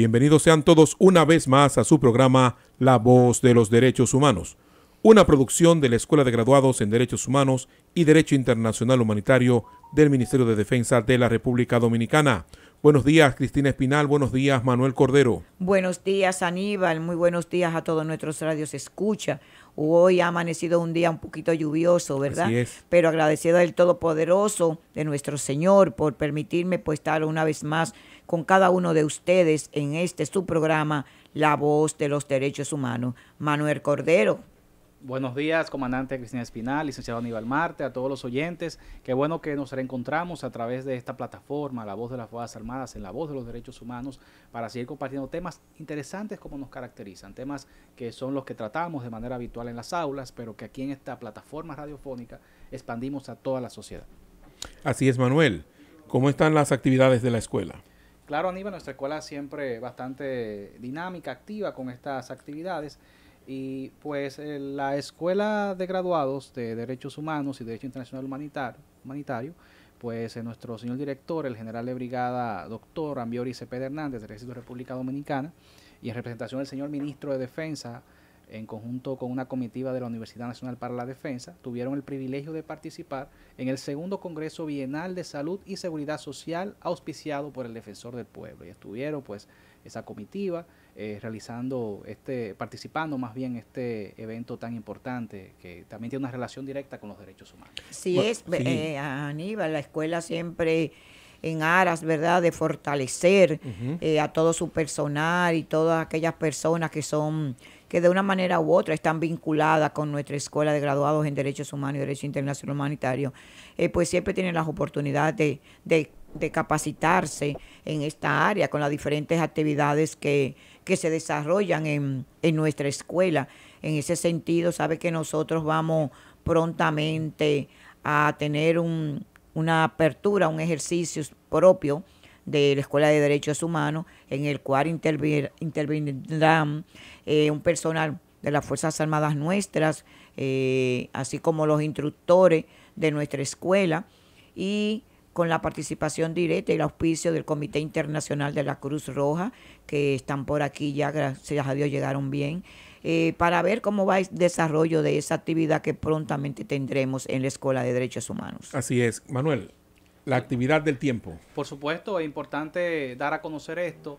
Bienvenidos sean todos una vez más a su programa La Voz de los Derechos Humanos, una producción de la Escuela de Graduados en Derechos Humanos y Derecho Internacional Humanitario del Ministerio de Defensa de la República Dominicana. Buenos días, Cristina Espinal. Buenos días, Manuel Cordero. Buenos días, Aníbal. Muy buenos días a todos nuestros radios escucha. Hoy ha amanecido un día un poquito lluvioso, ¿verdad? Así es. Pero agradecido del Todopoderoso, de nuestro Señor, por permitirme estar una vez más con cada uno de ustedes en su programa, La Voz de los Derechos Humanos. Manuel Cordero. Buenos días, comandante Cristina Espinal, licenciado Aníbal Marte, a todos los oyentes. Qué bueno que nos reencontramos a través de esta plataforma, La Voz de las Fuerzas Armadas, en La Voz de los Derechos Humanos, para seguir compartiendo temas interesantes como nos caracterizan, temas que son los que tratamos de manera habitual en las aulas, pero que aquí en esta plataforma radiofónica expandimos a toda la sociedad. Así es, Manuel. ¿Cómo están las actividades de la escuela? Claro, Aníbal, nuestra escuela siempre bastante dinámica, activa con estas actividades. Y pues la Escuela de Graduados de Derechos Humanos y Derecho Internacional Humanitario, pues nuestro señor director, el general de brigada doctor Ambiori Cepeda Hernández, del Ejército de República Dominicana, y en representación del señor ministro de Defensa, en conjunto con una comitiva de la Universidad Nacional para la Defensa, tuvieron el privilegio de participar en el segundo Congreso Bienal de Salud y Seguridad Social auspiciado por el Defensor del Pueblo. Y estuvieron pues esa comitiva participando más bien en este evento tan importante que también tiene una relación directa con los derechos humanos. Sí, Aníbal, la escuela siempre en aras, ¿verdad?, de fortalecer a todo su personal y todas aquellas personas que de una manera u otra están vinculadas con nuestra Escuela de Graduados en Derechos Humanos y Derecho Internacional Humanitario, pues siempre tienen las oportunidades de capacitarse en esta área con las diferentes actividades que se desarrollan en nuestra escuela. En ese sentido, sabe que nosotros vamos prontamente a tener una apertura, un ejercicio propio de la Escuela de Derechos Humanos, en el cual intervendrán un personal de las Fuerzas Armadas nuestras, así como los instructores de nuestra escuela, y con la participación directa y el auspicio del Comité Internacional de la Cruz Roja, que están por aquí ya, gracias a Dios llegaron bien, para ver cómo va el desarrollo de esa actividad que prontamente tendremos en la Escuela de Derechos Humanos. Así es. Manuel, la actividad del tiempo. Por supuesto, es importante dar a conocer esto,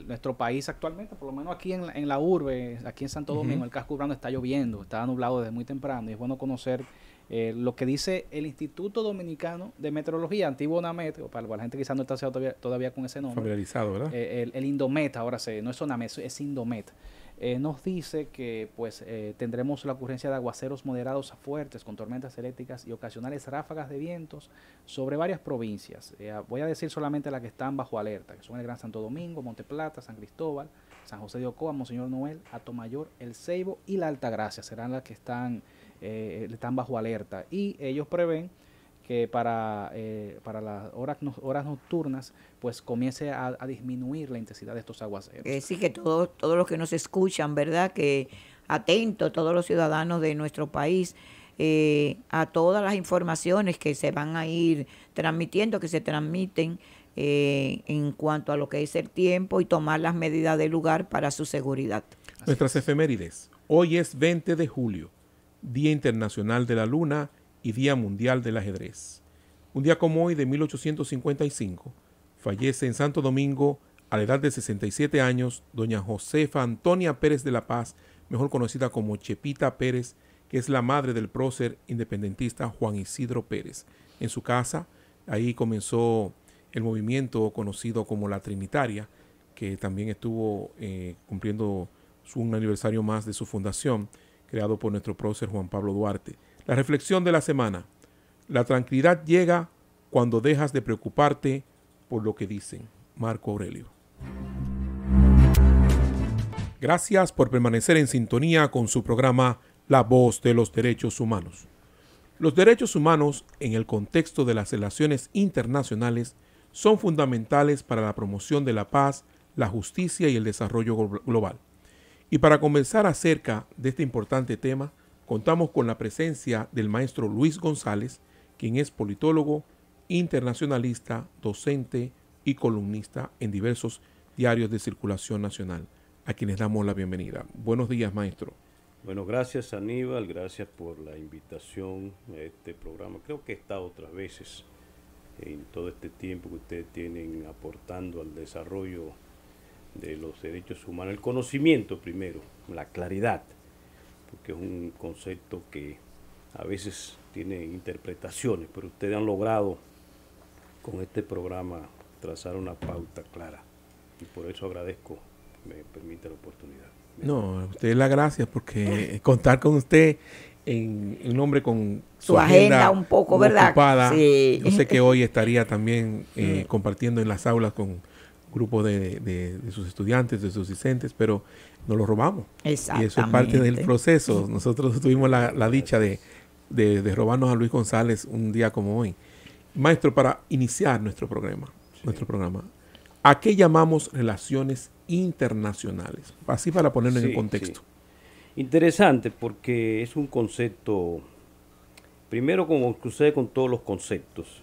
nuestro país actualmente, por lo menos aquí en la urbe, aquí en Santo Domingo, el casco urbano está lloviendo, está nublado desde muy temprano, y es bueno conocer lo que dice el Instituto Dominicano de Meteorología, antiguo ONAMET, para la gente quizás no está todavía con ese nombre. Familiarizado, ¿verdad? El Indomet, ahora no es ONAMET, es Indomet. Nos dice que tendremos la ocurrencia de aguaceros moderados a fuertes con tormentas eléctricas y ocasionales ráfagas de vientos sobre varias provincias. Voy a decir solamente las que están bajo alerta, que son el Gran Santo Domingo, Monte Plata, San Cristóbal, San José de Ocoa, Monseñor Noel, Atomayor, El Ceibo y La Altagracia. Serán las que están bajo alerta, y ellos prevén que para las horas nocturnas pues comience a disminuir la intensidad de estos aguaceros. Sí, que todos los que nos escuchan, ¿verdad?, que atentos todos los ciudadanos de nuestro país a todas las informaciones que se van a ir transmitiendo, que se transmiten en cuanto a lo que es el tiempo, y tomar las medidas del lugar para su seguridad. Nuestras efemérides. Hoy es 20 de julio, Día Internacional de la Luna y Día Mundial del Ajedrez. Un día como hoy de 1855, fallece en Santo Domingo, a la edad de 67 años, doña Josefa Antonia Pérez de la Paz, mejor conocida como Chepita Pérez, que es la madre del prócer independentista Juan Isidro Pérez. En su casa, ahí comenzó el movimiento conocido como la Trinitaria, que también estuvo cumpliendo un aniversario más de su fundación, creado por nuestro prócer Juan Pablo Duarte. La reflexión de la semana: la tranquilidad llega cuando dejas de preocuparte por lo que dicen. Marco Aurelio. Gracias por permanecer en sintonía con su programa La Voz de los Derechos Humanos. Los derechos humanos, en el contexto de las relaciones internacionales, son fundamentales para la promoción de la paz, la justicia y el desarrollo global. Y para conversar acerca de este importante tema, contamos con la presencia del maestro Luis González, quien es politólogo, internacionalista, docente y columnista en diversos diarios de circulación nacional, a quienes damos la bienvenida. Buenos días, maestro. Bueno, gracias Aníbal, gracias por la invitación a este programa. Creo que he estado otras veces en todo este tiempo que ustedes tienen aportando al desarrollo de los derechos humanos, el conocimiento primero, la claridad, porque es un concepto que a veces tiene interpretaciones, pero ustedes han logrado con este programa trazar una pauta clara y por eso agradezco que me permita la oportunidad. No, a usted las gracias porque contar con usted en un hombre con su agenda un poco, ¿verdad? Ocupada. Sí. Yo sé que hoy estaría también compartiendo en las aulas con grupos de sus estudiantes, de sus discentes, pero nos lo robamos. Exactamente. Y eso es parte del proceso. Nosotros tuvimos la dicha de robarnos a Luis González un día como hoy. Maestro, para iniciar nuestro programa, ¿a qué llamamos relaciones internacionales? Así para ponerlo en el contexto. Sí. Interesante porque es un concepto, primero como sucede con todos los conceptos.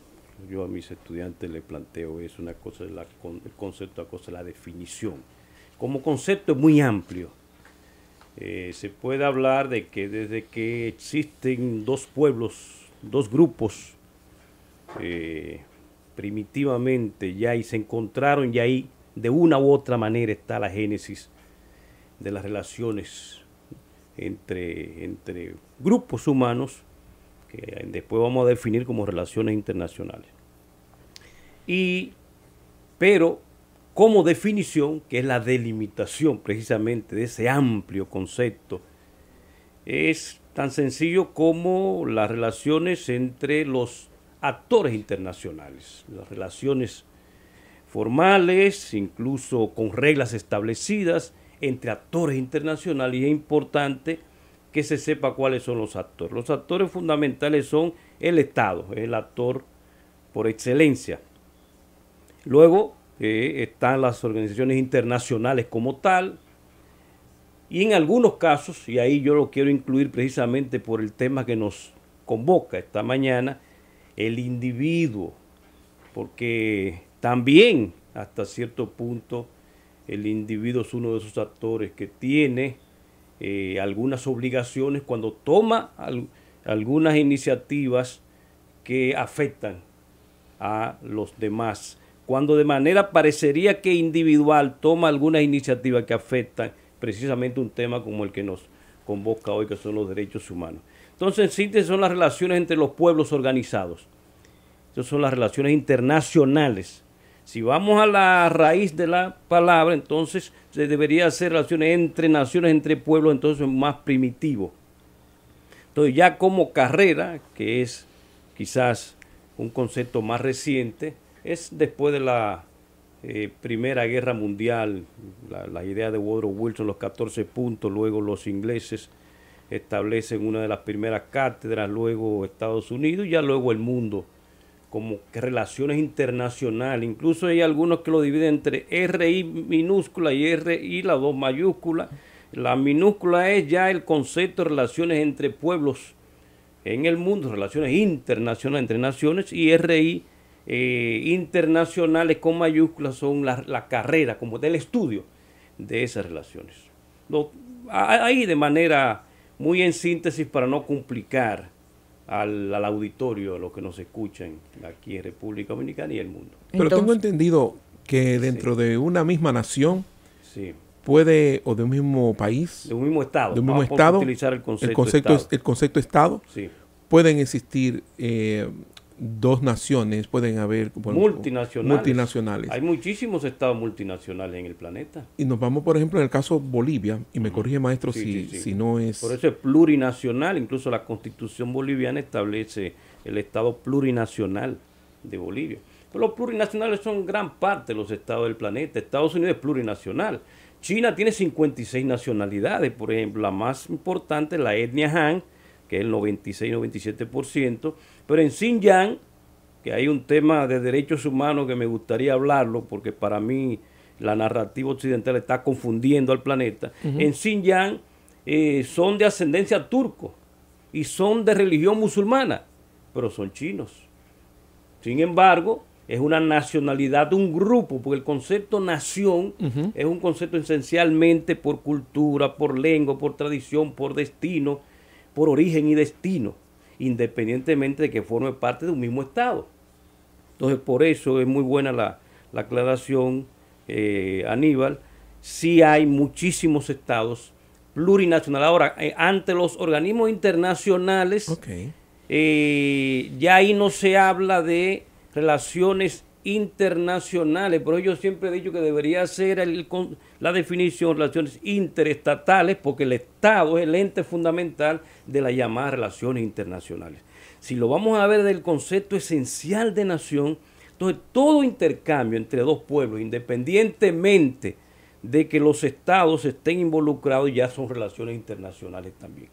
Yo a mis estudiantes les planteo eso, una cosa es el concepto, otra cosa es la definición. Como concepto es muy amplio. Se puede hablar de que desde que existen dos pueblos, dos grupos, primitivamente ya y se encontraron y ahí de una u otra manera está la génesis de las relaciones entre grupos humanos que después vamos a definir como relaciones internacionales. Pero como definición, que es la delimitación precisamente de ese amplio concepto, es tan sencillo como las relaciones entre los actores internacionales, las relaciones formales, incluso con reglas establecidas entre actores internacionales, y es importante que se sepa cuáles son los actores. Los actores fundamentales son el Estado, es el actor por excelencia. Luego están las organizaciones internacionales como tal, y en algunos casos, y ahí yo lo quiero incluir precisamente por el tema que nos convoca esta mañana, el individuo, porque también hasta cierto punto el individuo es uno de esos actores que tiene algunas obligaciones cuando toma algunas iniciativas que afectan a los demás. Cuando de manera parecería que individual toma algunas iniciativas que afectan precisamente un tema como el que nos convoca hoy, que son los derechos humanos. Entonces, en síntesis, son las relaciones entre los pueblos organizados. Esas son las relaciones internacionales. Si vamos a la raíz de la palabra, entonces se debería hacer relaciones entre naciones, entre pueblos, entonces más primitivo. Entonces ya como carrera, que es quizás un concepto más reciente, es después de la Primera Guerra Mundial, la idea de Woodrow Wilson, los 14 puntos, luego los ingleses establecen una de las primeras cátedras, luego Estados Unidos y ya luego el mundo, como que relaciones internacionales. Incluso hay algunos que lo dividen entre RI minúscula y RI, las dos mayúsculas. La minúscula es ya el concepto de relaciones entre pueblos en el mundo, relaciones internacionales entre naciones, y RI internacionales con mayúsculas son la carrera, como del estudio de esas relaciones. Ahí de manera muy en síntesis para no complicar al auditorio, a los que nos escuchan aquí en República Dominicana y el mundo. Pero tengo entendido que dentro de una misma nación puede, o de un mismo país, de un mismo estado, utilizar el concepto Estado, pueden existir dos naciones, pueden haber multinacionales. Hay muchísimos estados multinacionales en el planeta. Y nos vamos, por ejemplo, en el caso Bolivia, y me corrige, maestro, si no es... Por eso es plurinacional, incluso la Constitución boliviana establece el estado plurinacional de Bolivia. Pero los plurinacionales son gran parte de los estados del planeta. Estados Unidos es plurinacional. China tiene 56 nacionalidades, por ejemplo, la más importante es la etnia Han, que es el 96-97%, pero en Xinjiang, que hay un tema de derechos humanos que me gustaría hablarlo, porque para mí la narrativa occidental está confundiendo al planeta. En Xinjiang son de ascendencia turco y son de religión musulmana, pero son chinos. Sin embargo, es una nacionalidad de un grupo, porque el concepto nación es un concepto esencialmente por cultura, por lengua, por tradición, por destino, por origen y destino, independientemente de que forme parte de un mismo Estado. Entonces, por eso es muy buena la aclaración, Aníbal. Sí hay muchísimos estados plurinacionales. Ahora, ante los organismos internacionales, ya ahí no se habla de relaciones internacionales, pero yo siempre he dicho que debería ser la definición relaciones interestatales, porque el Estado es el ente fundamental de las llamadas relaciones internacionales. Si lo vamos a ver del concepto esencial de nación, entonces todo intercambio entre dos pueblos, independientemente de que los estados estén involucrados, ya son relaciones internacionales también.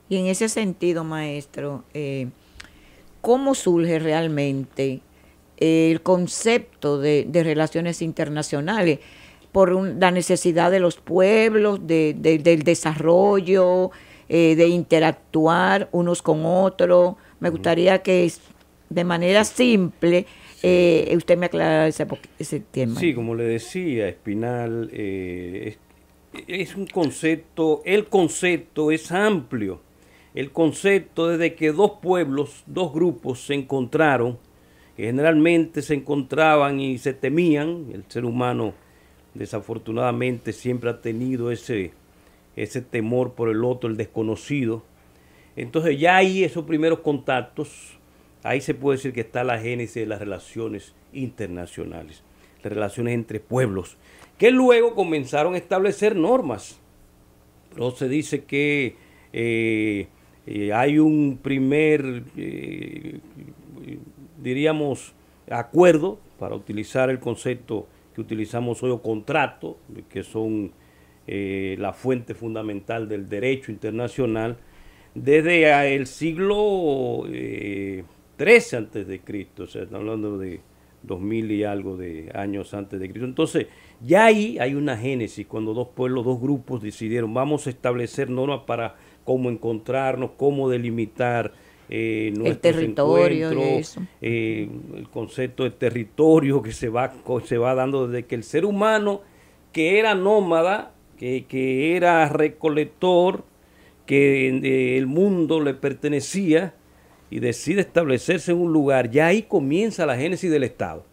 Y en ese sentido, maestro, ¿cómo surge realmente el concepto de relaciones internacionales? Por la necesidad de los pueblos, del desarrollo, de interactuar unos con otros. Me gustaría que de manera simple usted me aclarara ese tema. Sí, como le decía, Espinal, es un concepto, el concepto es amplio. El concepto desde que dos pueblos, dos grupos se encontraron, que generalmente se encontraban y se temían. El ser humano desafortunadamente siempre ha tenido ese temor por el otro, el desconocido. Entonces ya ahí esos primeros contactos, ahí se puede decir que está la génesis de las relaciones internacionales, las relaciones entre pueblos, que luego comenzaron a establecer normas. Pero se dice que hay un primer, diríamos, acuerdo, para utilizar el concepto que utilizamos hoy, o contrato, que son la fuente fundamental del derecho internacional, desde el siglo XIII antes de Cristo, o sea, estamos hablando de 2000 y algo de años antes de Cristo. Entonces, ya ahí hay una génesis, cuando dos pueblos, dos grupos decidieron, vamos a establecer normas para cómo encontrarnos, cómo delimitar nuestros territorio encuentros, el concepto de territorio que se va dando desde que el ser humano, que era nómada, que era recolector, que el mundo le pertenecía y decide establecerse en un lugar, ya ahí comienza la génesis del Estado.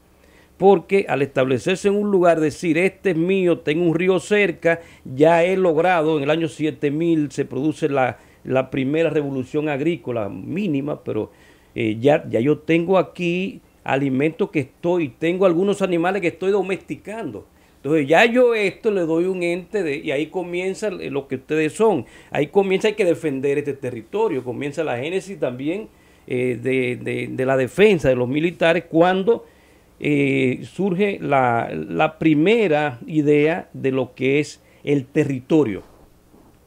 Porque al establecerse en un lugar, decir, este es mío, tengo un río cerca, ya he logrado, en el año 7000 se produce la primera revolución agrícola mínima, pero ya yo tengo aquí alimentos que tengo algunos animales que estoy domesticando. Entonces ya yo esto le doy un ente y ahí comienza lo que ustedes son. Ahí comienza, hay que defender este territorio, comienza la génesis también de la defensa de los militares, cuando surge la primera idea de lo que es el territorio,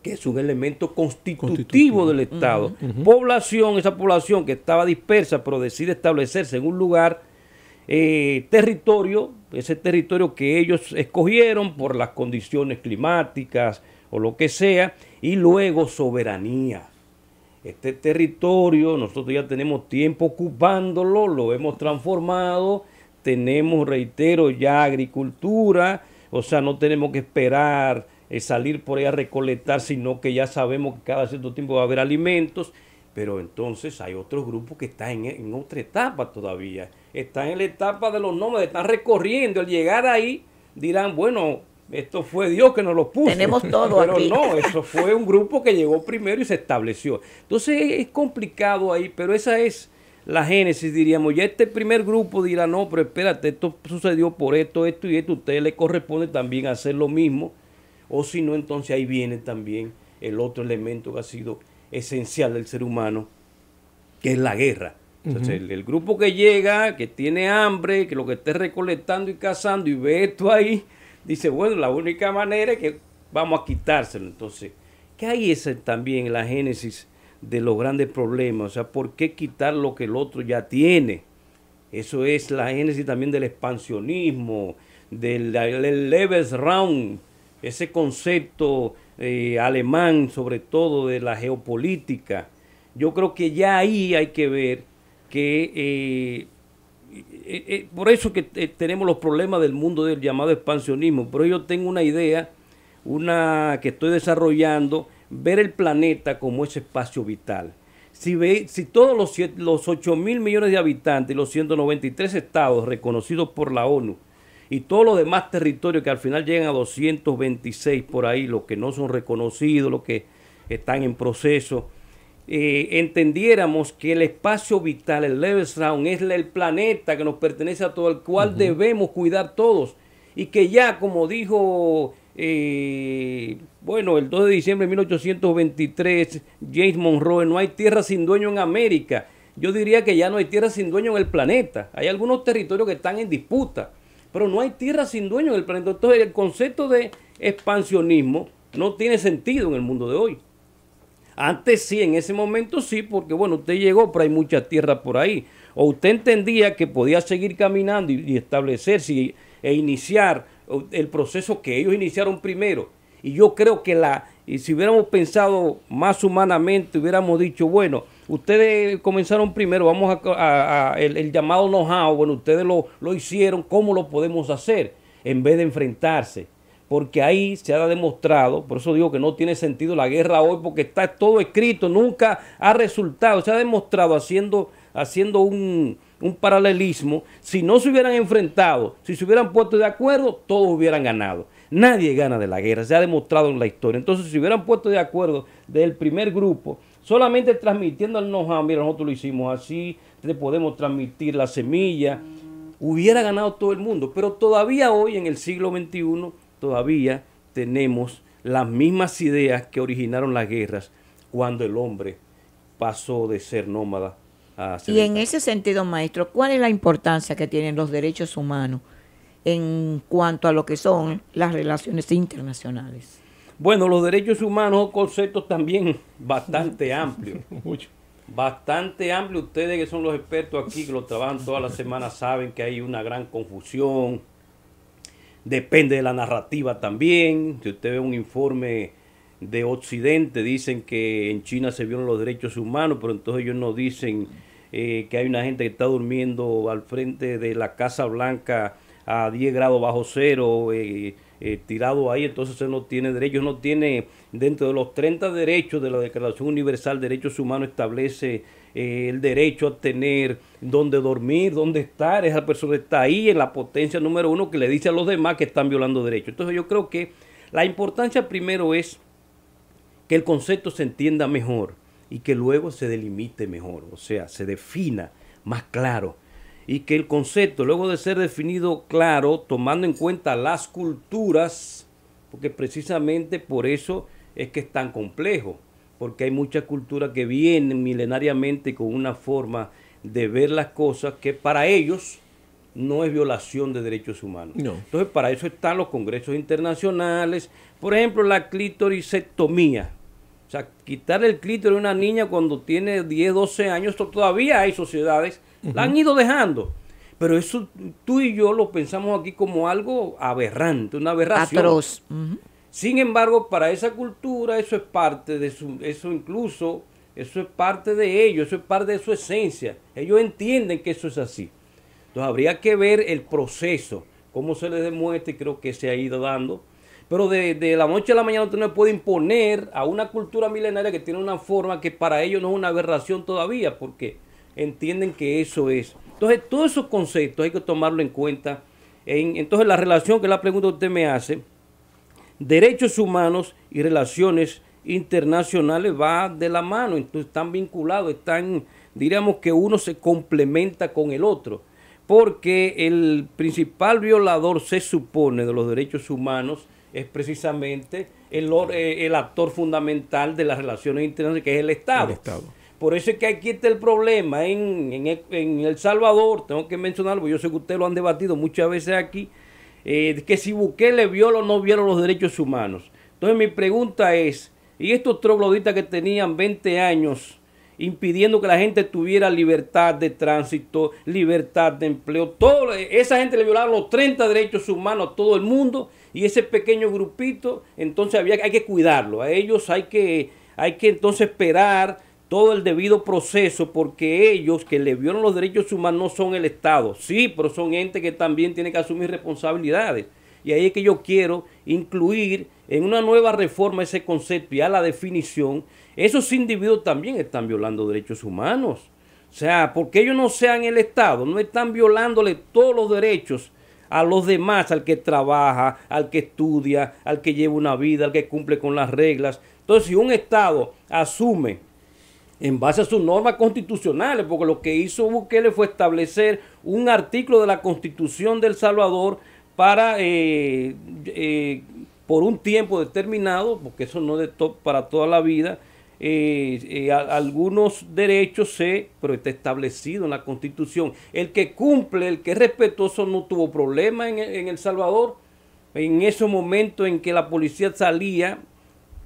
que es un elemento constitutivo del Estado. Población, esa población que estaba dispersa pero decide establecerse en un lugar, territorio, ese territorio que ellos escogieron por las condiciones climáticas o lo que sea, y luego soberanía. Este territorio, nosotros ya tenemos tiempo ocupándolo, lo hemos transformado, tenemos, reitero, ya agricultura, o sea, no tenemos que esperar salir por ahí a recolectar, sino que ya sabemos que cada cierto tiempo va a haber alimentos. Pero entonces hay otros grupos que están en otra etapa todavía. Están en la etapa de los nómadas, están recorriendo. Al llegar ahí dirán, bueno, esto fue Dios que nos lo puso. Tenemos todo pero aquí. no, eso fue un grupo que llegó primero y se estableció. Entonces es complicado ahí, pero esa es la génesis, diríamos. Ya este primer grupo dirá, no, pero espérate, esto sucedió por esto, esto y esto. A ustedes les corresponde también hacer lo mismo. O si no, entonces ahí viene también el otro elemento que ha sido esencial del ser humano, que es la guerra. Entonces, el grupo que llega, que tiene hambre, que lo que esté recolectando y cazando y ve esto ahí, dice, bueno, la única manera es que vamos a quitárselo. Entonces, ¿qué hay esa también la génesis de los grandes problemas? O sea, ¿por qué quitar lo que el otro ya tiene? Eso es la génesis también del expansionismo, del Lebensraum, ese concepto alemán, sobre todo de la geopolítica. Yo creo que ya ahí hay que ver que por eso que tenemos los problemas del mundo del llamado expansionismo. Pero yo tengo una idea, una que estoy desarrollando, ver el planeta como ese espacio vital. Si todos los 8.000 millones de habitantes y los 193 estados reconocidos por la ONU y todos los demás territorios que al final llegan a 226 por ahí, los que no son reconocidos, los que están en proceso, entendiéramos que el espacio vital, el Lebensraum, es el planeta que nos pertenece a todo, el cual debemos cuidar todos, y que ya, como dijo el 2 de diciembre de 1823 James Monroe, no hay tierra sin dueño en América. Yo diría que ya no hay tierra sin dueño en el planeta. Hay algunos territorios que están en disputa, pero no hay tierra sin dueño en el planeta. Entonces el concepto de expansionismo no tiene sentido en el mundo de hoy. Antes sí, en ese momento sí, porque usted llegó, pero hay mucha tierra por ahí. O usted entendía que podía seguir caminando y establecerse e iniciar el proceso que ellos iniciaron primero. Y yo creo que si hubiéramos pensado más humanamente, hubiéramos dicho, ustedes comenzaron primero, vamos el llamado know-how, ustedes lo hicieron, ¿cómo lo podemos hacer? En vez de enfrentarse. Porque ahí se ha demostrado, por eso digo que no tiene sentido la guerra hoy, porque está todo escrito, nunca ha resultado, se ha demostrado haciendo un paralelismo. Si no se hubieran enfrentado, si se hubieran puesto de acuerdo, todos hubieran ganado. Nadie gana de la guerra, se ha demostrado en la historia. Entonces, si hubieran puesto de acuerdo del primer grupo, solamente transmitiendo el know-how, mira, nosotros lo hicimos así, le podemos transmitir la semilla, hubiera ganado todo el mundo. Pero todavía hoy, en el siglo XXI, todavía tenemos las mismas ideas que originaron las guerras cuando el hombre pasó de ser nómada a ser. Y en ese sentido, maestro, ¿cuál es la importancia que tienen los derechos humanos en cuanto a lo que son las relaciones internacionales? Bueno, los derechos humanos son conceptos también bastante amplios. Mucho. Bastante amplio. Ustedes que son los expertos aquí, que lo trabajan todas las semanas, saben que hay una gran confusión. Depende de la narrativa también. Si usted ve un informe de Occidente, dicen que en China se violan los derechos humanos, pero entonces ellos nos dicen que hay una gente que está durmiendo al frente de la Casa Blanca a 10 grados bajo cero, tirado ahí, entonces él no tiene derechos, no tiene, dentro de los 30 derechos de la Declaración Universal de Derechos Humanos, establece el derecho a tener dónde dormir, dónde estar. Esa persona está ahí en la potencia número 1 que le dice a los demás que están violando derechos. Entonces yo creo que la importancia primero es que el concepto se entienda mejor y que luego se delimite mejor, o sea, se defina más claro. Y que el concepto, luego de ser definido claro, tomando en cuenta las culturas, porque precisamente por eso es que es tan complejo, porque hay muchas culturas que vienen milenariamente con una forma de ver las cosas que para ellos no es violación de derechos humanos. No. Entonces, para eso están los congresos internacionales. Por ejemplo, la clitoricectomía. O sea, quitar el clítoris a una niña cuando tiene 10, 12 años, esto todavía hay sociedades, la han ido dejando. Pero eso tú y yo lo pensamos aquí como algo aberrante, una aberración. Atroz. Sin embargo, para esa cultura eso es parte de eso es parte de ellos, eso es parte de su esencia. Ellos entienden que eso es así. Entonces habría que ver el proceso, cómo se les demuestra, y creo que se ha ido dando. Pero de la noche a la mañana usted no puede imponer a una cultura milenaria que tiene una forma que para ellos no es una aberración todavía, porque entienden que eso es. Entonces, todos esos conceptos hay que tomarlo en cuenta. Entonces, la relación, que es la pregunta que usted me hace, derechos humanos y relaciones internacionales va de la mano, entonces están vinculados, diríamos que uno se complementa con el otro, porque el principal violador, se supone, de los derechos humanos es precisamente el actor fundamental de las relaciones internacionales, que es el Estado. El Estado. Por eso es que aquí está el problema en El Salvador, tengo que mencionarlo, porque yo sé que ustedes lo han debatido muchas veces aquí, que si Bukele viola o no viola los derechos humanos. Entonces mi pregunta es, ¿y estos trogloditas que tenían 20 años impidiendo que la gente tuviera libertad de tránsito, libertad de empleo, esa gente le violaron los 30 derechos humanos a todo el mundo, y ese pequeño grupito, entonces hay que cuidarlo, a ellos hay que entonces esperar todo el debido proceso, porque ellos que le violan los derechos humanos no son el Estado, sí, pero son entes que también tienen que asumir responsabilidades. Y ahí es que yo quiero incluir en una nueva reforma ese concepto y a la definición. Esos individuos también están violando derechos humanos. O sea, porque ellos no sean el Estado, no están violándole todos los derechos a los demás, al que trabaja, al que estudia, al que lleva una vida, al que cumple con las reglas. Entonces, si un Estado asume en base a sus normas constitucionales, porque lo que hizo Bukele fue establecer un artículo de la Constitución de El Salvador para por un tiempo determinado, porque eso no es para toda la vida, algunos derechos pero está establecido en la Constitución. El que cumple, el que es respetuoso no tuvo problema en El Salvador. En esos momentos en que la policía salía,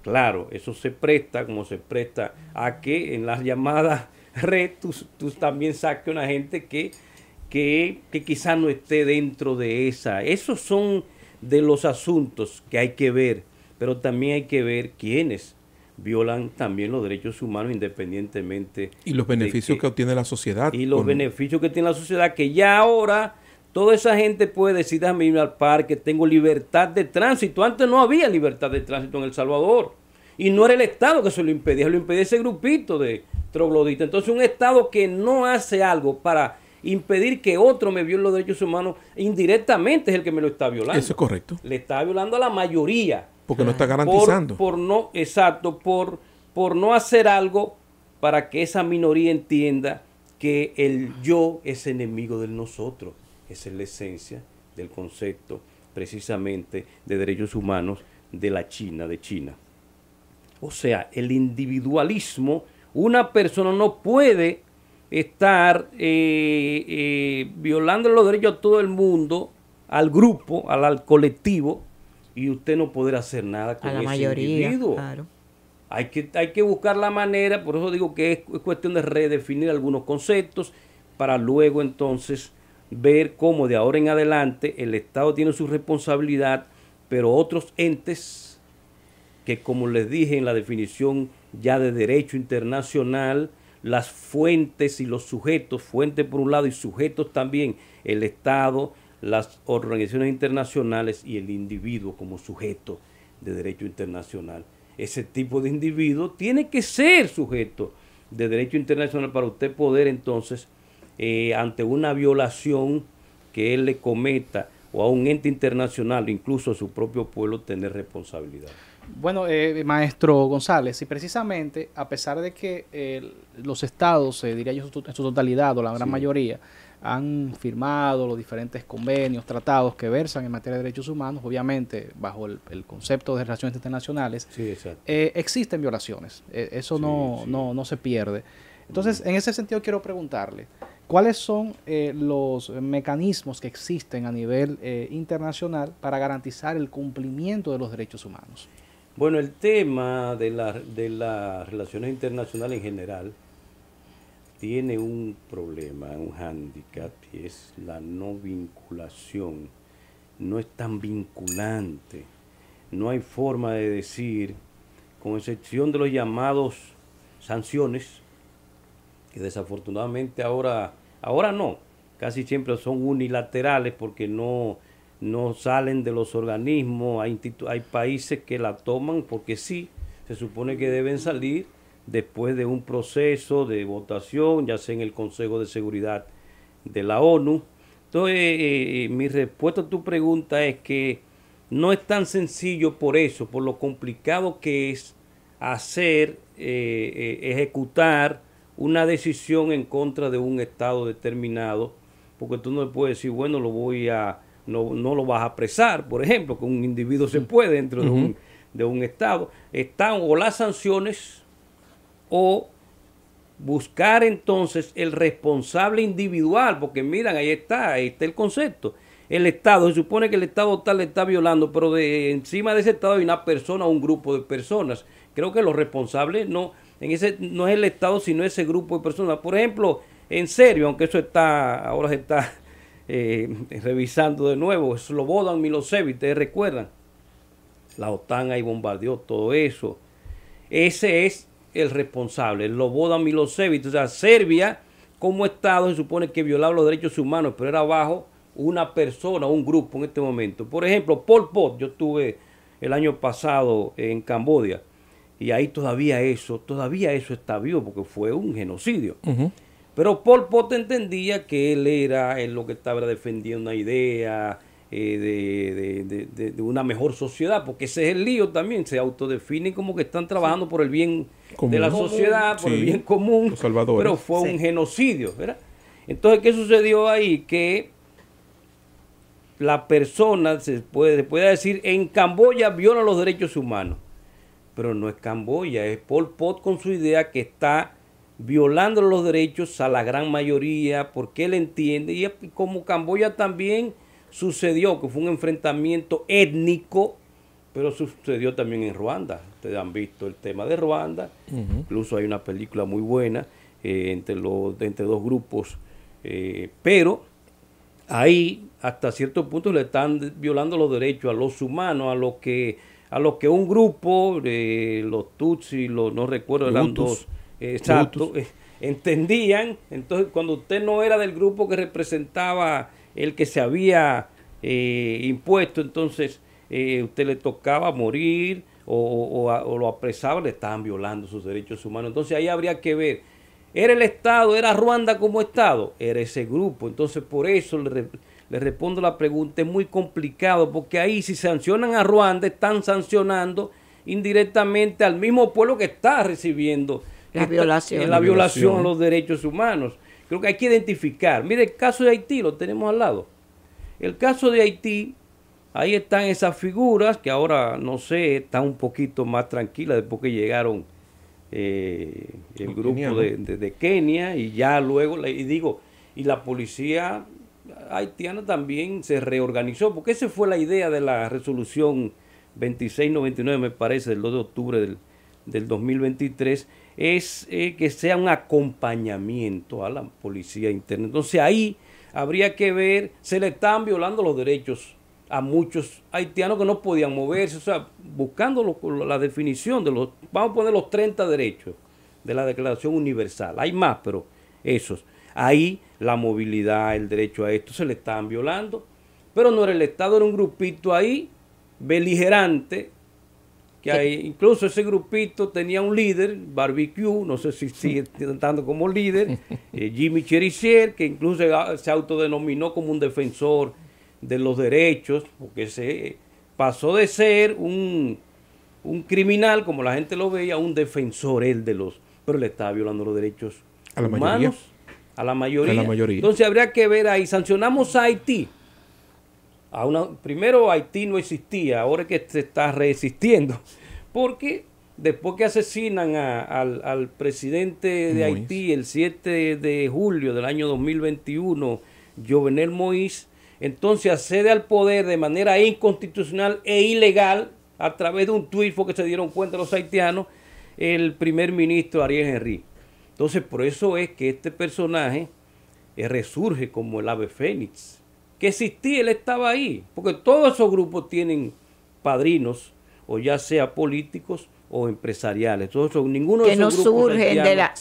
claro, eso se presta, como se presta a que en las llamadas red tú también saques a una gente que quizás no esté dentro de esa. Esos son de los asuntos que hay que ver, pero también hay que ver quiénes violan también los derechos humanos independientemente. Y los beneficios que obtiene la sociedad. Y los beneficios que tiene la sociedad, que ya ahora toda esa gente puede decir, déjame ir al parque, tengo libertad de tránsito. Antes no había libertad de tránsito en El Salvador. Y no era el Estado que se lo impedía ese grupito de trogloditas. Entonces un Estado que no hace algo para impedir que otro me viole los derechos humanos, indirectamente es el que me lo está violando. Eso es correcto. Le está violando a la mayoría. Porque no está garantizando. Por no hacer algo para que esa minoría entienda que el yo es enemigo del nosotros. Esa es la esencia del concepto precisamente de derechos humanos de China. O sea, el individualismo, una persona no puede estar violando los derechos a todo el mundo, al grupo, al colectivo, y usted no poder hacer nada con a la ese mayoría, individuo. claro. Hay que buscar la manera, por eso digo que es cuestión de redefinir algunos conceptos para luego entonces ver cómo de ahora en adelante el Estado tiene su responsabilidad, pero otros entes que, como les dije en la definición ya de derecho internacional, las fuentes y los sujetos, fuentes por un lado y sujetos también, el Estado, las organizaciones internacionales y el individuo como sujeto de derecho internacional. Ese tipo de individuo tiene que ser sujeto de derecho internacional para usted poder entonces, ante una violación que él le cometa o a un ente internacional, incluso a su propio pueblo, tener responsabilidad. Bueno, maestro González, y precisamente a pesar de que los estados, diría yo en su totalidad o la gran mayoría, han firmado los diferentes convenios, tratados que versan en materia de derechos humanos, obviamente bajo el concepto de relaciones internacionales, existen violaciones. Eso no se pierde. Entonces, en ese sentido quiero preguntarle, ¿cuáles son los mecanismos que existen a nivel internacional para garantizar el cumplimiento de los derechos humanos? Bueno, el tema de las relaciones internacionales en general tiene un problema, un hándicap, y es la no vinculación. No es tan vinculante. No hay forma de decir, con excepción de los llamados sanciones, que desafortunadamente ahora no, casi siempre son unilaterales porque no salen de los organismos. Hay países que la toman porque sí, se supone que deben salir después de un proceso de votación, ya sea en el Consejo de Seguridad de la ONU. Entonces, mi respuesta a tu pregunta es que no es tan sencillo por eso, por lo complicado que es ejecutar una decisión en contra de un Estado determinado, porque tú no le puedes decir, bueno, no lo vas a apresar, por ejemplo, que un individuo se puede dentro de un Estado. Están o las sanciones o buscar entonces el responsable individual, porque miran, ahí está el concepto. El Estado, se supone que el Estado tal le está violando, pero encima de ese Estado hay una persona o un grupo de personas. Creo que los responsables no es el Estado, sino ese grupo de personas. Por ejemplo, en Serbia, aunque eso ahora se está revisando de nuevo, Slobodan Milosevic, ustedes recuerdan, la OTAN ahí bombardeó todo eso. Ese es el responsable, el Slobodan Milosevic. O sea, Serbia como Estado se supone que violaba los derechos humanos, pero era bajo una persona, un grupo en este momento. Por ejemplo, Pol Pot, yo estuve el año pasado en Camboya, y ahí todavía eso está vivo, porque fue un genocidio. Pero Pol Pot entendía que él lo que estaba era defendiendo una idea de una mejor sociedad, porque ese es el lío también, se autodefinen como que están trabajando por el bien de la sociedad, por el bien común, pero fue un genocidio, ¿verdad? Entonces, ¿qué sucedió ahí? Que la persona, se puede decir, en Camboya viola los derechos humanos, pero no es Camboya, es Pol Pot con su idea que está violando los derechos a la gran mayoría, porque él entiende, y como Camboya también sucedió, que fue un enfrentamiento étnico, pero sucedió también en Ruanda. Ustedes han visto el tema de Ruanda, incluso hay una película muy buena entre dos grupos, pero ahí hasta cierto punto le están violando los derechos a los humanos, a los que un grupo, los Tutsi, no recuerdo, eran dos, exacto, entendían. Entonces, cuando usted no era del grupo que representaba el que se había impuesto, entonces usted le tocaba morir o lo apresaban, le estaban violando sus derechos humanos. Entonces ahí habría que ver, ¿era el Estado, era Ruanda como Estado? Era ese grupo. Entonces por eso le respondo la pregunta, es muy complicado, porque ahí si sancionan a Ruanda, están sancionando indirectamente al mismo pueblo que está recibiendo la violación a los derechos humanos. Creo que hay que identificar. Mire, el caso de Haití lo tenemos al lado. El caso de Haití, ahí están esas figuras que ahora, no sé, están un poquito más tranquilas después que llegaron el grupo de Kenia, y ya luego, y la policía haitiana también se reorganizó, porque esa fue la idea de la resolución 2699, me parece, del 2 de octubre del 2023, es que sea un acompañamiento a la policía interna. Entonces ahí habría que ver, se le están violando los derechos a muchos haitianos que no podían moverse, o sea, buscando la definición de vamos a poner los 30 derechos de la Declaración Universal. Hay más, pero esos. Ahí la movilidad, el derecho a esto se le estaban violando, pero no era el Estado, era un grupito ahí, beligerante, que hay, incluso ese grupito tenía un líder, Barbecue, no sé si sigue estando como líder, Jimmy Cherizier, que incluso se autodenominó como un defensor de los derechos, porque se pasó de ser un criminal, como la gente lo veía, a un defensor pero le estaba violando los derechos humanos a la mayoría. Entonces habría que ver ahí, sancionamos a Haití. Primero Haití no existía, ahora es que se está resistiendo, porque después que asesinan al presidente de Haití el 7 de julio del año 2021, Jovenel Moïse, entonces accede al poder de manera inconstitucional e ilegal a través de un tuit que se dieron cuenta los haitianos, el primer ministro Ariel Henry. Entonces por eso es que este personaje resurge como el ave fénix. Que existía, él estaba ahí, porque todos esos grupos tienen padrinos, o ya sea políticos o empresariales. Todos esos, ninguno de esos grupos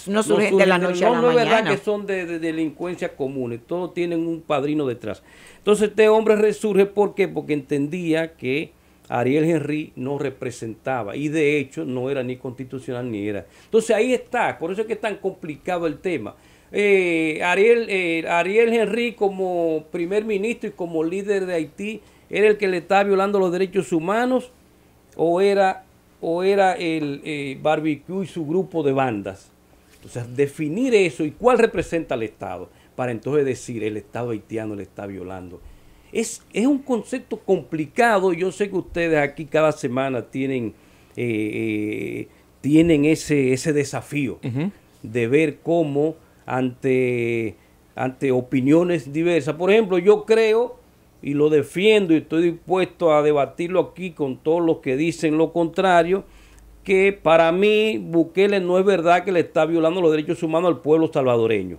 no surgen de la noche a la mañana. No es verdad que son de delincuencia comunes, todos tienen un padrino detrás. Entonces este hombre resurge, ¿por qué? Porque entendía que Ariel Henry no representaba, y de hecho no era ni constitucional ni era. Entonces ahí está, por eso es que es tan complicado el tema. Ariel Henry como primer ministro y como líder de Haití, ¿era el que le estaba violando los derechos humanos o era el Barbecue y su grupo de bandas? Entonces definir eso y cuál representa al Estado, para entonces decir el Estado haitiano le está violando. Es un concepto complicado. Yo sé que ustedes aquí cada semana tienen ese desafío de ver cómo ante opiniones diversas. Por ejemplo, yo creo y lo defiendo y estoy dispuesto a debatirlo aquí con todos los que dicen lo contrario, que para mí Bukele no es verdad que le está violando los derechos humanos al pueblo salvadoreño.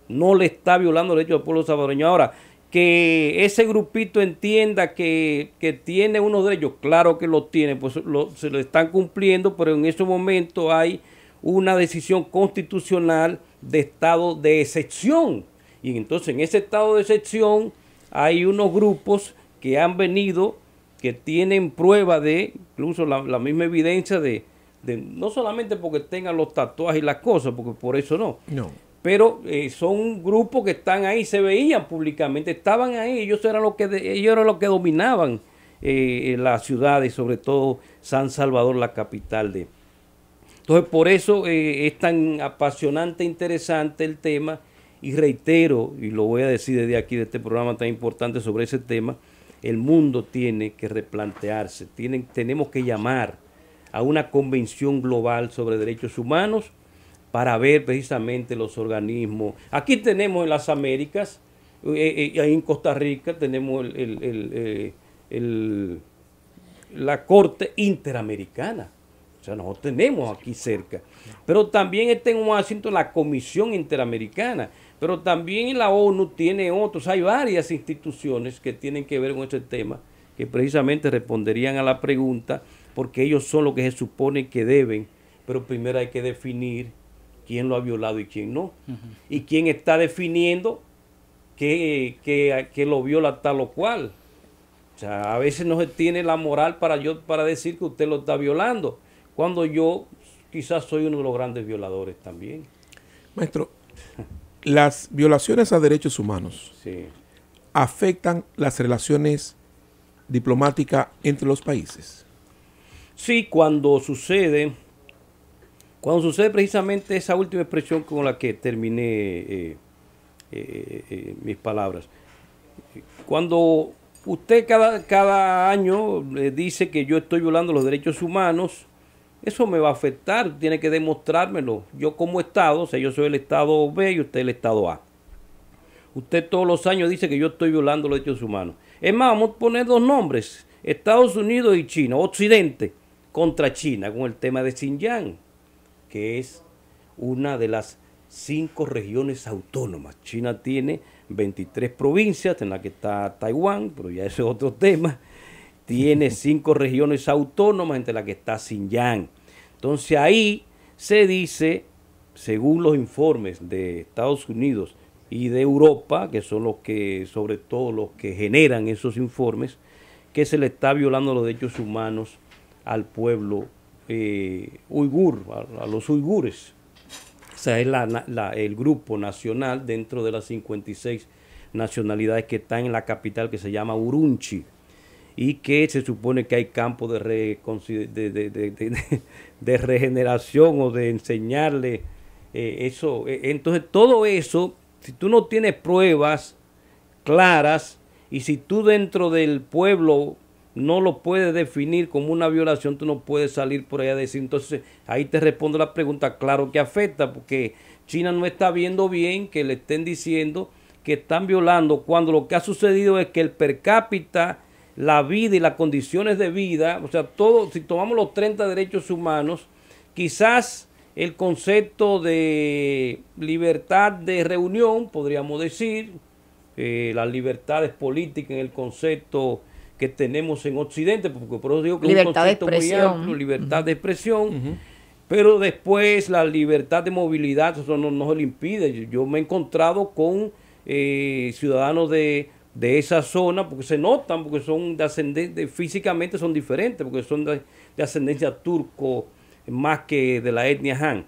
No le está violando los derechos al pueblo salvadoreño. Ahora, que ese grupito entienda que tiene unos derechos, claro que los tiene, pues se lo están cumpliendo, pero en ese momento hay una decisión constitucional de estado de excepción. Y entonces en ese estado de excepción hay unos grupos que han venido, que tienen prueba de, incluso la misma evidencia de no solamente porque tengan los tatuajes y las cosas, porque por eso no. Pero son grupos que están ahí, se veían públicamente, estaban ahí, ellos eran los que dominaban las ciudades, sobre todo San Salvador, la capital de. Entonces por eso es tan apasionante, interesante el tema, y reitero, y lo voy a decir desde aquí, de este programa tan importante sobre ese tema, el mundo tiene que replantearse, tenemos que llamar a una convención global sobre derechos humanos para ver precisamente los organismos. Aquí tenemos en las Américas, ahí en Costa Rica tenemos la Corte Interamericana. O sea, nosotros tenemos aquí cerca. Pero también está en Washington la Comisión Interamericana. Pero también la ONU tiene otros. Hay varias instituciones que tienen que ver con este tema, que precisamente responderían a la pregunta, porque ellos son los que se supone que deben. Pero primero hay que definir quién lo ha violado y quién no. Y quién está definiendo que lo viola tal o cual. O sea, a veces no se tiene la moral para decir que usted lo está violando, cuando yo quizás soy uno de los grandes violadores también. Maestro, las violaciones a derechos humanos Sí. afectan las relaciones diplomáticas entre los países. Sí, cuando sucede precisamente esa última expresión con la que terminé mis palabras. Cuando usted cada año dice que yo estoy violando los derechos humanos, eso me va a afectar, tiene que demostrármelo. Yo como Estado, o sea, yo soy el Estado B y usted el Estado A. Usted todos los años dice que yo estoy violando los derechos humanos. Es más, vamos a poner dos nombres, Estados Unidos y China, Occidente contra China, con el tema de Xinjiang, que es una de las 5 regiones autónomas. China tiene 23 provincias, en la que está Taiwán, pero ya ese es otro tema. Tiene 5 regiones autónomas, entre las que está Xinjiang. Entonces ahí se dice, según los informes de Estados Unidos y de Europa, que son los que, sobre todo los que generan esos informes, que se le está violando los derechos humanos al pueblo uigur, a los uigures. O sea, es el grupo nacional dentro de las 56 nacionalidades que están en la capital, que se llama Urumqi, y que se supone que hay campos de regeneración o de enseñarle eso. Entonces todo eso, si tú no tienes pruebas claras y si tú dentro del pueblo no lo puedes definir como una violación, tú no puedes salir por ahí a decir. Entonces ahí te respondo la pregunta, claro que afecta, porque China no está viendo bien que le estén diciendo que están violando, cuando lo que ha sucedido es que el per cápita, la vida y las condiciones de vida, o sea, todo, si tomamos los 30 derechos humanos, quizás el concepto de libertad de reunión, podríamos decir, las libertades políticas en el concepto que tenemos en Occidente, porque por eso digo que es un concepto muy amplio, libertad de expresión, pero después la libertad de movilidad, eso no se le impide. Yo me he encontrado con ciudadanos de esa zona, porque se notan, porque son de ascendencia, físicamente son diferentes, porque son de ascendencia turco más que de la etnia Han.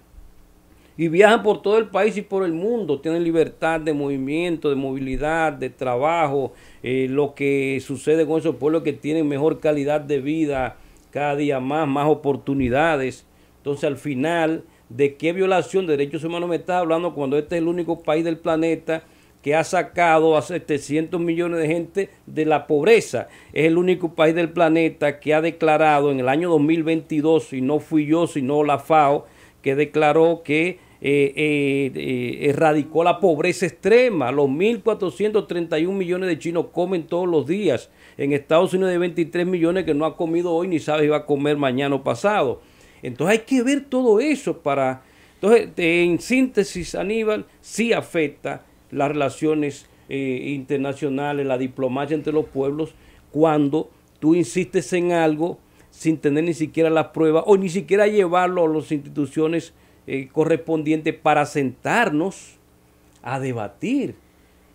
Y viajan por todo el país y por el mundo, tienen libertad de movimiento, de movilidad, de trabajo, lo que sucede con esos pueblos que tienen mejor calidad de vida, cada día más oportunidades. Entonces al final, ¿de qué violación de derechos humanos me está hablando cuando este es el único país del planeta que ha sacado a 700 millones de gente de la pobreza? Es el único país del planeta que ha declarado en el año 2022, y no fui yo, sino la FAO, que declaró que erradicó la pobreza extrema. Los 1.431 millones de chinos comen todos los días. En Estados Unidos hay 23 millones que no ha comido hoy ni sabe si va a comer mañana o pasado. Entonces hay que ver todo eso para... Entonces, en síntesis, Aníbal, sí afecta las relaciones internacionales, la diplomacia entre los pueblos, cuando tú insistes en algo sin tener ni siquiera las pruebas o ni siquiera llevarlo a las instituciones correspondientes para sentarnos a debatir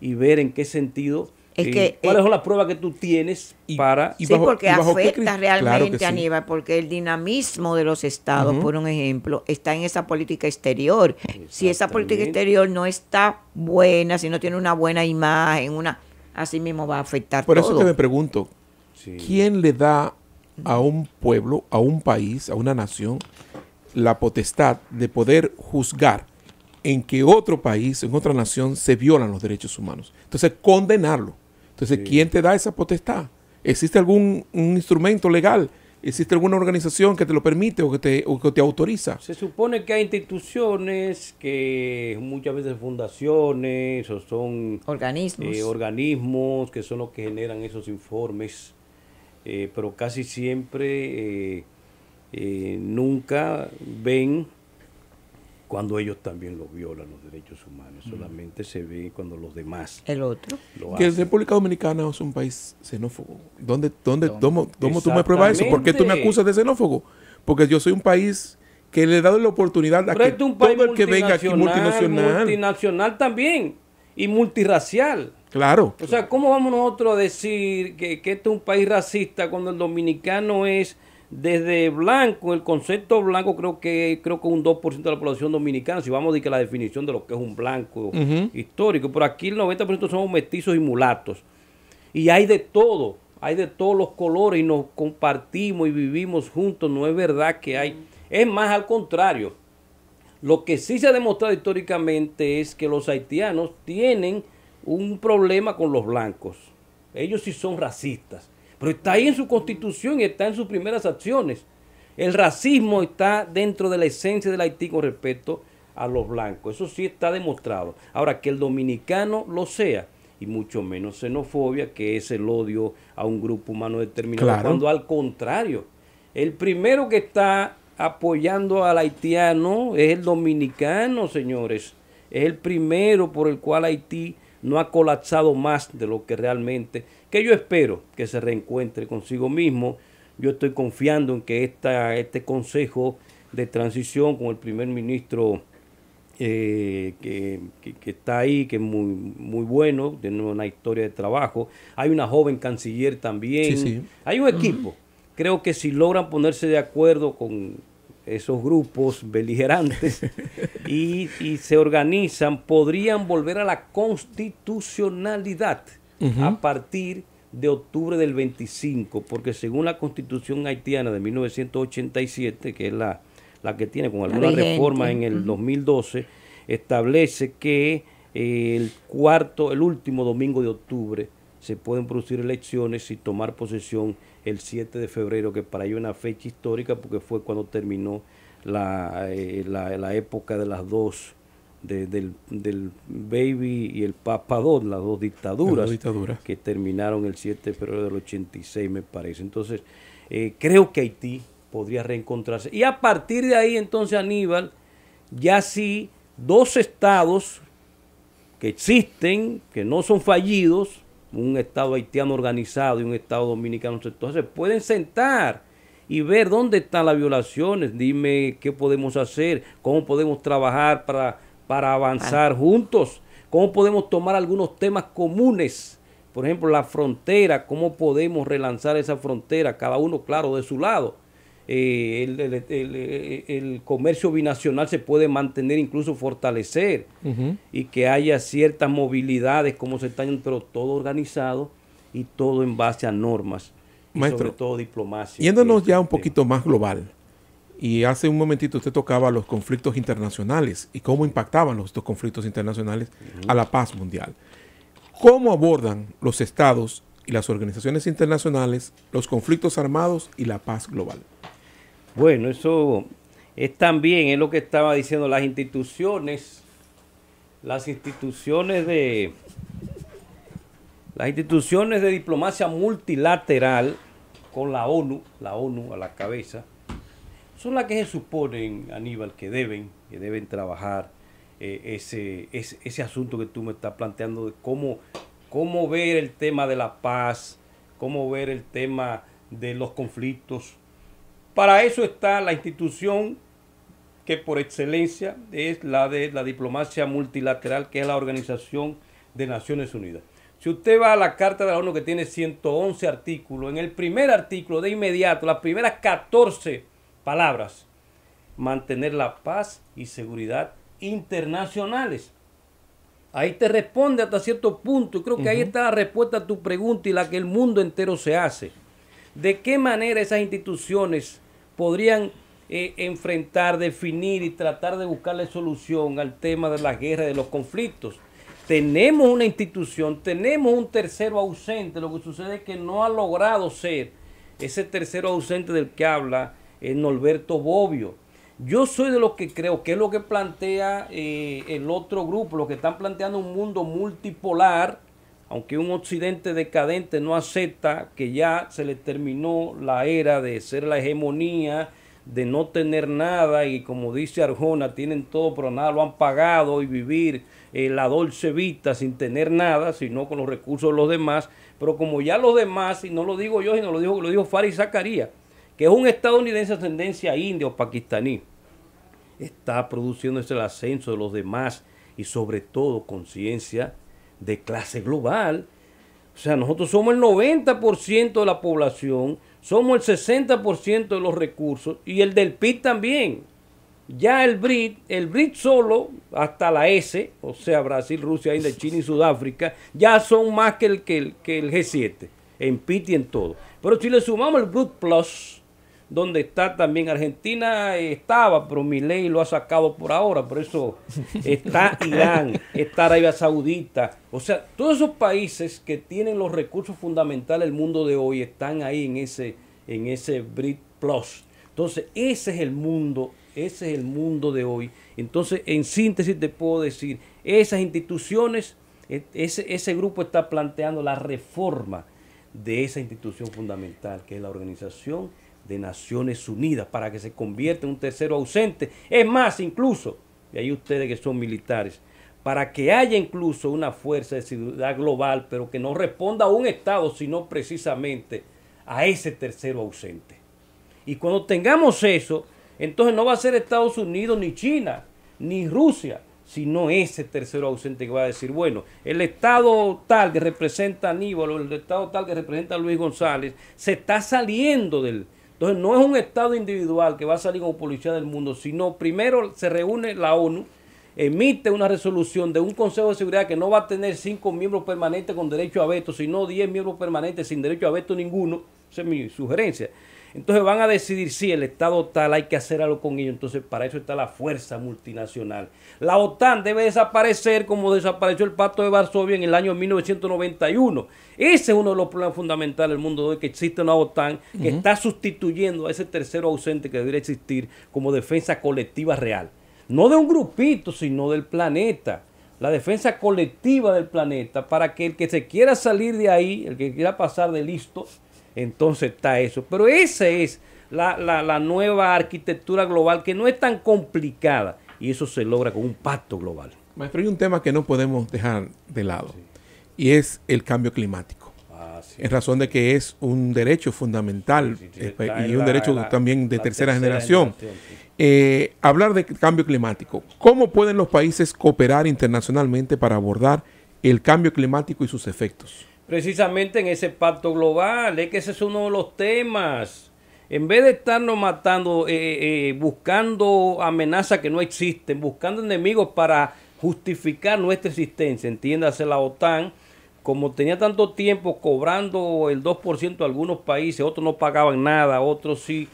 y ver en qué sentido, cuáles son las pruebas que tú tienes para... Sí, porque afecta realmente, claro que sí. Aníbal, porque el dinamismo de los estados, por un ejemplo, está en esa política exterior. Si esa política exterior no está buena, si no tiene una buena imagen, así mismo va a afectar Por todo. eso que me pregunto, Sí. ¿quién le da a un pueblo, a un país, a una nación, la potestad de poder juzgar en que otro país, en otra nación, se violan los derechos humanos? Entonces, condenarlo. Entonces, Sí. ¿quién te da esa potestad? ¿Existe algún un instrumento legal? ¿Existe alguna organización que te lo permite o que te autoriza? Se supone que hay instituciones, que muchas veces fundaciones o son organismos que son los que generan esos informes, pero casi siempre nunca ven cuando ellos también los violan los derechos humanos. Solamente se ve cuando los demás El otro. lo Que hacen. República Dominicana es un país xenófobo. ¿Dónde tú me pruebas eso? ¿Por qué tú me acusas de xenófobo? Porque yo soy un país que le he dado la oportunidad a Pero que este es un país todo el que venga aquí multinacional también y multirracial. Claro. O sea, ¿cómo vamos nosotros a decir que este es un país racista cuando el dominicano es desde blanco? El concepto blanco creo que un 2% de la población dominicana, si vamos a decir que la definición de lo que es un blanco histórico, pero aquí el 90% somos mestizos y mulatos. Y hay de todo, hay de todos los colores y nos compartimos y vivimos juntos. No es verdad que hay, es más al contrario. Lo que sí se ha demostrado históricamente es que los haitianos tienen un problema con los blancos. Ellos sí son racistas, pero está ahí en su constitución y está en sus primeras acciones. El racismo está dentro de la esencia del Haití con respecto a los blancos. Eso sí está demostrado. Ahora, que el dominicano lo sea, y mucho menos xenofobia, que es el odio a un grupo humano determinado, Claro. cuando al contrario, el primero que está apoyando al haitiano es el dominicano, señores. Es el primero por el cual Haití no ha colapsado más de lo que realmente, que yo espero que se reencuentre consigo mismo. Yo estoy confiando en que este consejo de transición con el primer ministro que está ahí, que es muy bueno, tiene una historia de trabajo. Hay una joven canciller también. Sí, sí. Hay un equipo. Creo que si logran ponerse de acuerdo con esos grupos beligerantes y se organizan, podrían volver a la constitucionalidad a partir de octubre del 25, porque según la constitución haitiana de 1987, que es la que tiene con algunas reformas en el 2012, establece que el último domingo de octubre se pueden producir elecciones y tomar posesión el 7 de febrero, que para ello es una fecha histórica porque fue cuando terminó la época de las dos, del Baby y el Papa II, las dos dictaduras que terminaron el 7 de febrero del 86, me parece. Entonces, creo que Haití podría reencontrarse. Y a partir de ahí, entonces, Aníbal, ya sí, dos estados que existen, que no son fallidos, un estado haitiano organizado y un estado dominicano, entonces pueden sentar y ver dónde están las violaciones. Dime qué podemos hacer, cómo podemos trabajar para avanzar juntos, cómo podemos tomar algunos temas comunes, por ejemplo, la frontera, cómo podemos relanzar esa frontera, cada uno, claro, de su lado. El comercio binacional se puede mantener, incluso fortalecer, y que haya ciertas movilidades como se están, pero todo organizado y todo en base a normas, y Maestro, sobre todo diplomacia. Yéndonos ya un poquito más global, y hace un momentito usted tocaba los conflictos internacionales y cómo impactaban estos conflictos internacionales a la paz mundial. ¿Cómo abordan los estados y las organizaciones internacionales los conflictos armados y la paz global? Bueno, eso es también, es lo que estaba diciendo, las instituciones de diplomacia multilateral con la ONU a la cabeza, son las que se suponen, Aníbal, que deben trabajar ese asunto que tú me estás planteando de cómo ver el tema de la paz, cómo ver el tema de los conflictos. Para eso está la institución que por excelencia es la de la diplomacia multilateral, que es la Organización de Naciones Unidas. Si usted va a la Carta de la ONU, que tiene 111 artículos, en el primer artículo de inmediato, las primeras 14 palabras, mantener la paz y seguridad internacionales. Ahí te responde hasta cierto punto, y creo que ahí está la respuesta a tu pregunta y la que el mundo entero se hace. ¿De qué manera esas instituciones podrían enfrentar, definir y tratar de buscarle solución al tema de la guerra y de los conflictos? Tenemos una institución, tenemos un tercero ausente, lo que sucede es que no ha logrado ser ese tercero ausente del que habla Norberto Bobbio. Yo soy de los que creo que es lo que plantea el otro grupo, los que están planteando un mundo multipolar, aunque un occidente decadente no acepta que ya se le terminó la era de ser la hegemonía, de no tener nada, y como dice Arjona, tienen todo pero nada lo han pagado, y vivir la dolce vita sin tener nada, sino con los recursos de los demás. Pero como ya los demás, y no lo digo yo, sino lo dijo Faris Zakaria, que es un estadounidense de ascendencia india o pakistaní, está produciéndose el ascenso de los demás y sobre todo conciencia de clase global. O sea, nosotros somos el 90% de la población, somos el 60% de los recursos y el del PIB también. Ya el BRIC solo, hasta la S, o sea, Brasil, Rusia, India, China y Sudáfrica, ya son más que el G7, en PIB y en todo. Pero si le sumamos el BRIC Plus, donde está también Argentina, pero Milei lo ha sacado por ahora, por eso está Irán, está Arabia Saudita. O sea, todos esos países que tienen los recursos fundamentales del mundo de hoy están ahí en ese BRIC Plus. Entonces, ese es el mundo de hoy. Entonces, en síntesis te puedo decir, esas instituciones, ese grupo está planteando la reforma de esa institución fundamental, que es la Organización de Naciones Unidas, para que se convierta en un tercero ausente. Es más, incluso, y ahí ustedes que son militares, para que haya incluso una fuerza de seguridad global, pero que no responda a un Estado, sino precisamente a ese tercero ausente. Y cuando tengamos eso, entonces no va a ser Estados Unidos, ni China, ni Rusia, sino ese tercero ausente que va a decir, bueno, el Estado tal que representa a Aníbal, o el Estado tal que representa a Luis González, se está saliendo del... Entonces no es un Estado individual que va a salir como policía del mundo, sino primero se reúne la ONU, emite una resolución de un Consejo de Seguridad que no va a tener 5 miembros permanentes con derecho a veto, sino 10 miembros permanentes sin derecho a veto ninguno. Esa es mi sugerencia. Entonces van a decidir si el Estado tal hay que hacer algo con ello. Entonces para eso está la fuerza multinacional. La OTAN debe desaparecer como desapareció el Pacto de Varsovia en el año 1991. Ese es uno de los problemas fundamentales del mundo de hoy, que existe una OTAN que está sustituyendo a ese tercero ausente que debería existir como defensa colectiva real. No de un grupito, sino del planeta. La defensa colectiva del planeta, para que el que se quiera salir de ahí, el que quiera pasar de listo, entonces está eso. Pero esa es la nueva arquitectura global, que no es tan complicada, y eso se logra con un pacto global. Maestro, hay un tema que no podemos dejar de lado, y es el cambio climático. En razón de que es un derecho fundamental y un derecho también de tercera generación. Hablar de cambio climático. ¿Cómo pueden los países cooperar internacionalmente para abordar el cambio climático y sus efectos? Precisamente en ese pacto global, es que ese es uno de los temas. En vez de estarnos matando, buscando amenazas que no existen, buscando enemigos para justificar nuestra existencia, entiéndase la OTAN, como tenía tanto tiempo cobrando el 2% a algunos países, otros no pagaban nada, otros sí.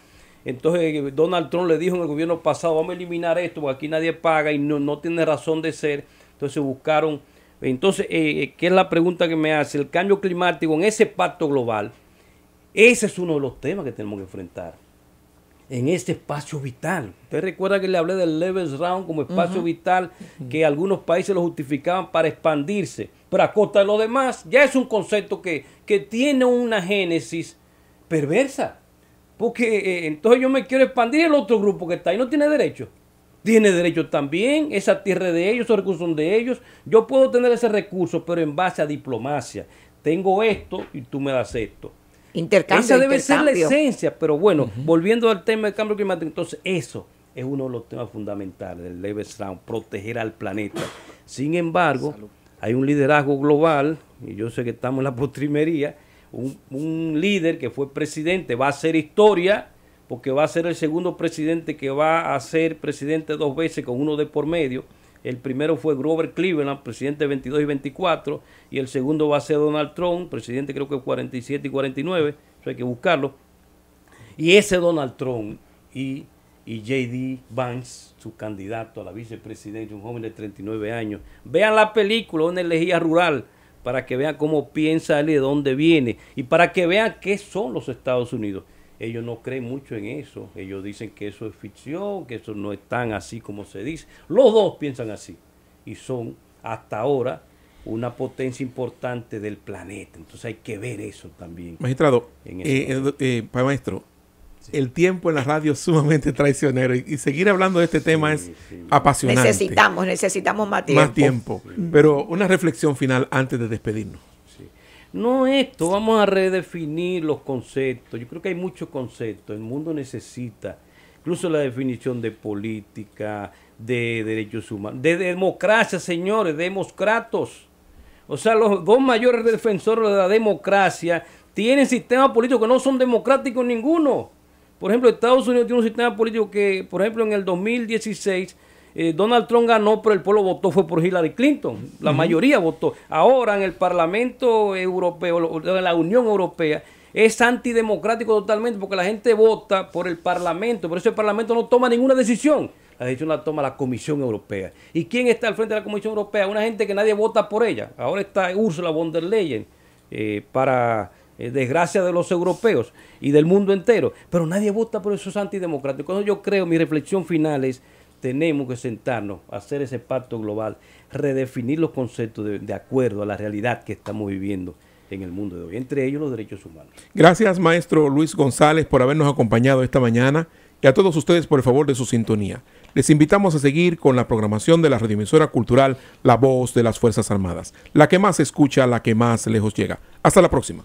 Entonces Donald Trump le dijo en el gobierno pasado, vamos a eliminar esto, porque aquí nadie paga y no tiene razón de ser. Entonces buscaron. Entonces, ¿qué es la pregunta que me hace? El cambio climático en ese pacto global, ese es uno de los temas que tenemos que enfrentar en este espacio vital. Usted recuerda que le hablé del Levels Round como espacio vital, que algunos países lo justificaban para expandirse, pero a costa de los demás. Ya es un concepto que tiene una génesis perversa, porque entonces yo me quiero expandir, el otro grupo que está ahí no tiene derecho. Tiene derecho también, esa tierra de ellos, esos recursos son de ellos. Yo puedo tener ese recurso, pero en base a diplomacia. Tengo esto y tú me das esto. Esa debe ser la esencia, pero bueno, volviendo al tema del cambio climático, entonces eso es uno de los temas fundamentales del Lebensraum, proteger al planeta. Sin embargo, hay un liderazgo global, y yo sé que estamos en la postrimería, un líder que fue presidente, va a hacer historia, porque va a ser el segundo presidente que va a ser presidente 2 veces con uno de por medio. El primero fue Grover Cleveland, presidente 22 y 24, y el segundo va a ser Donald Trump, presidente creo que 47 y 49, eso hay que buscarlo. Y ese Donald Trump y J.D. Vance, su candidato a la vicepresidencia, un joven de 39 años. Vean la película, una elegía rural, para que vean cómo piensa él y de dónde viene, y para que vean qué son los Estados Unidos. Ellos no creen mucho en eso, ellos dicen que eso es ficción, que eso no es tan así como se dice. Los dos piensan así, y son hasta ahora una potencia importante del planeta. Entonces hay que ver eso también. Magistrado, maestro, el tiempo en la radio es sumamente traicionero y seguir hablando de este tema es apasionante. Necesitamos más tiempo. Más tiempo. Pero una reflexión final antes de despedirnos. No esto, vamos a redefinir los conceptos. Yo creo que hay muchos conceptos. El mundo necesita, incluso la definición de política, de derechos humanos, de democracia, señores, demócratos. O sea, los dos mayores defensores de la democracia tienen sistemas políticos que no son democráticos ninguno. Por ejemplo, Estados Unidos tiene un sistema político que, por ejemplo, en el 2016, Donald Trump ganó, pero el pueblo votó fue por Hillary Clinton. La mayoría votó. Ahora en el Parlamento Europeo, en la Unión Europea, es antidemocrático totalmente porque la gente vota por el Parlamento, pero ese Parlamento no toma ninguna decisión. La decisión la toma la Comisión Europea. ¿Y quién está al frente de la Comisión Europea? Una gente que nadie vota por ella. Ahora está Ursula von der Leyen para desgracia de los europeos y del mundo entero. Pero nadie vota por eso, es antidemocrático. Entonces yo creo, mi reflexión final es, tenemos que sentarnos, hacer ese pacto global, redefinir los conceptos de acuerdo a la realidad que estamos viviendo en el mundo de hoy, entre ellos los derechos humanos. Gracias, maestro Luis González, por habernos acompañado esta mañana y a todos ustedes por el favor de su sintonía. Les invitamos a seguir con la programación de la radioemisora cultural La Voz de las Fuerzas Armadas, la que más escucha, la que más lejos llega. Hasta la próxima.